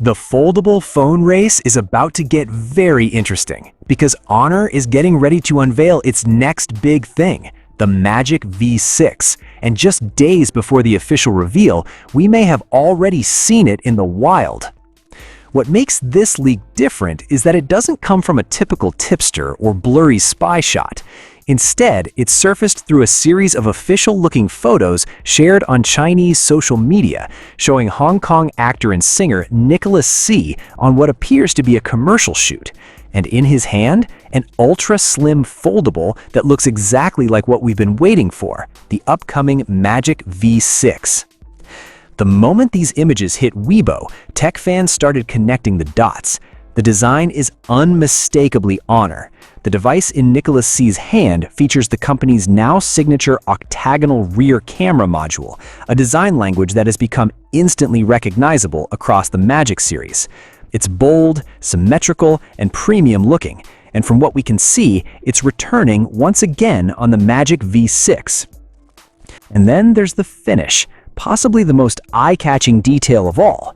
The foldable phone race is about to get very interesting because Honor is getting ready to unveil its next big thing, the Magic V6. And just days before the official reveal, we may have already seen it in the wild. What makes this leak different is that it doesn't come from a typical tipster or blurry spy shot. Instead, it surfaced through a series of official-looking photos shared on Chinese social media, showing Hong Kong actor and singer Nicholas Tse on what appears to be a commercial shoot. And in his hand, an ultra-slim foldable that looks exactly like what we've been waiting for, the upcoming Magic V6. The moment these images hit Weibo, tech fans started connecting the dots. The design is unmistakably Honor. The device in Nicholas Tse's hand features the company's now signature octagonal rear camera module, a design language that has become instantly recognizable across the Magic series. It's bold, symmetrical, and premium looking, and from what we can see, it's returning once again on the Magic V6. And then there's the finish, possibly the most eye-catching detail of all.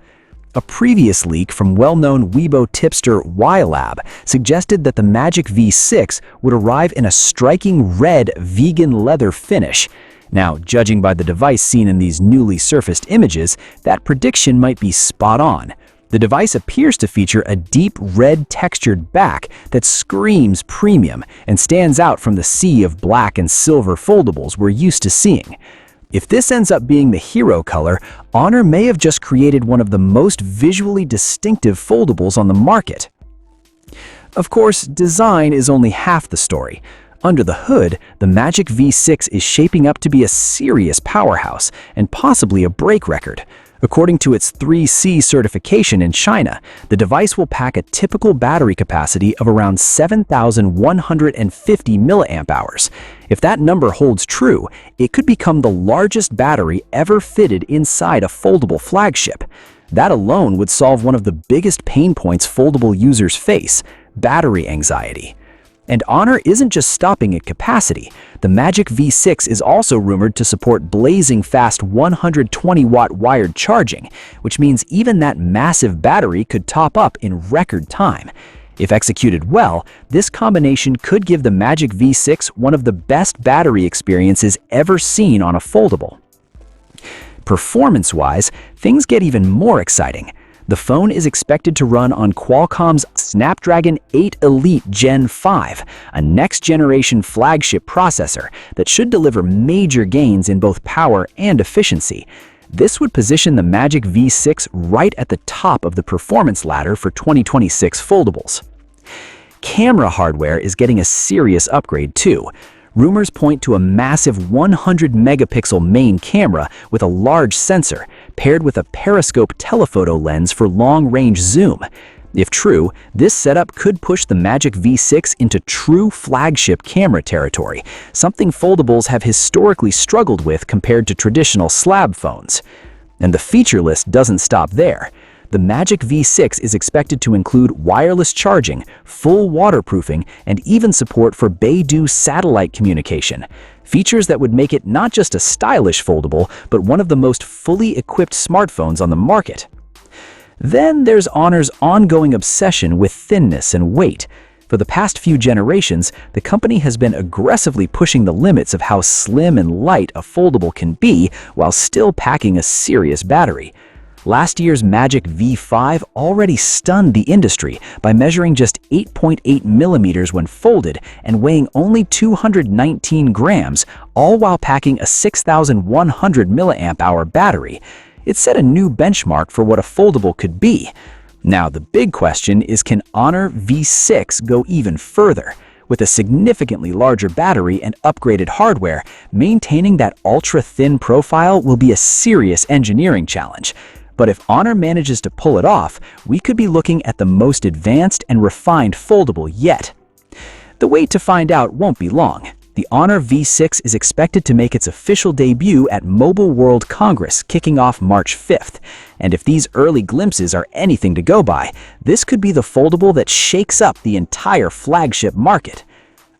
A previous leak from well-known Weibo tipster YLab suggested that the Magic V6 would arrive in a striking red vegan leather finish. Now, judging by the device seen in these newly surfaced images, that prediction might be spot on. The device appears to feature a deep red textured back that screams premium and stands out from the sea of black and silver foldables we're used to seeing. If this ends up being the hero color, Honor may have just created one of the most visually distinctive foldables on the market. Of course, design is only half the story. Under the hood, the Magic V6 is shaping up to be a serious powerhouse and possibly a break record. According to its 3C certification in China, the device will pack a typical battery capacity of around 7,150 mAh. If that number holds true, it could become the largest battery ever fitted inside a foldable flagship. That alone would solve one of the biggest pain points foldable users face: battery anxiety. And Honor isn't just stopping at capacity. The Magic V6 is also rumored to support blazing fast 120-watt wired charging, which means even that massive battery could top up in record time. If executed well, this combination could give the Magic V6 one of the best battery experiences ever seen on a foldable. Performance-wise, things get even more exciting. The phone is expected to run on Qualcomm's Snapdragon 8 Elite Gen 5, a next-generation flagship processor that should deliver major gains in both power and efficiency. This would position the Magic V6 right at the top of the performance ladder for 2026 foldables. Camera hardware is getting a serious upgrade too. Rumors point to a massive 100-megapixel main camera with a large sensor, paired with a periscope telephoto lens for long-range zoom. If true, this setup could push the Magic V6 into true flagship camera territory, something foldables have historically struggled with compared to traditional slab phones. And the feature list doesn't stop there. The Magic V6 is expected to include wireless charging, full waterproofing, and even support for Beidou satellite communication, features that would make it not just a stylish foldable, but one of the most fully equipped smartphones on the market. Then there's Honor's ongoing obsession with thinness and weight. For the past few generations, the company has been aggressively pushing the limits of how slim and light a foldable can be while still packing a serious battery. Last year's Magic V5 already stunned the industry by measuring just 8.8 millimeters when folded and weighing only 219 grams, all while packing a 6,100 mAh battery. It set a new benchmark for what a foldable could be. Now, the big question is, can Honor V6 go even further? With a significantly larger battery and upgraded hardware, maintaining that ultra-thin profile will be a serious engineering challenge. But if Honor manages to pull it off, we could be looking at the most advanced and refined foldable yet. The wait to find out won't be long. The Honor V6 is expected to make its official debut at Mobile World Congress, kicking off March 5th. And if these early glimpses are anything to go by, this could be the foldable that shakes up the entire flagship market.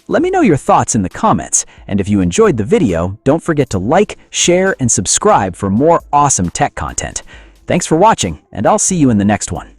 Let me know your thoughts in the comments, and if you enjoyed the video, don't forget to like, share, and subscribe for more awesome tech content. Thanks for watching, and I'll see you in the next one.